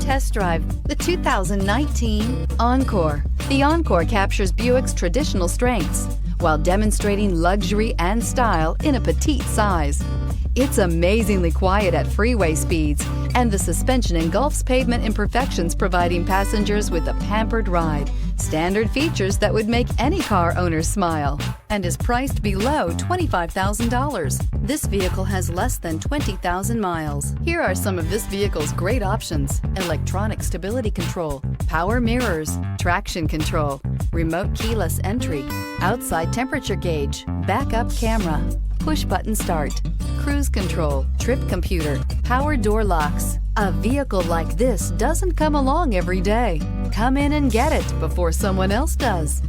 test drive the 2019 Encore. The Encore captures Buick's traditional strengths while demonstrating luxury and style in a petite size. It's amazingly quiet at freeway speeds, and the suspension engulfs pavement imperfections, providing passengers with a pampered ride. Standard features that would make any car owner smile, and is priced below $25,000. This vehicle has less than 20,000 miles. Here are some of this vehicle's great options: electronic stability control, power mirrors, traction control, remote keyless entry, outside temperature gauge, backup camera, push-button start, cruise control, trip computer, power door locks. A vehicle like this doesn't come along every day. Come in and get it before someone else does.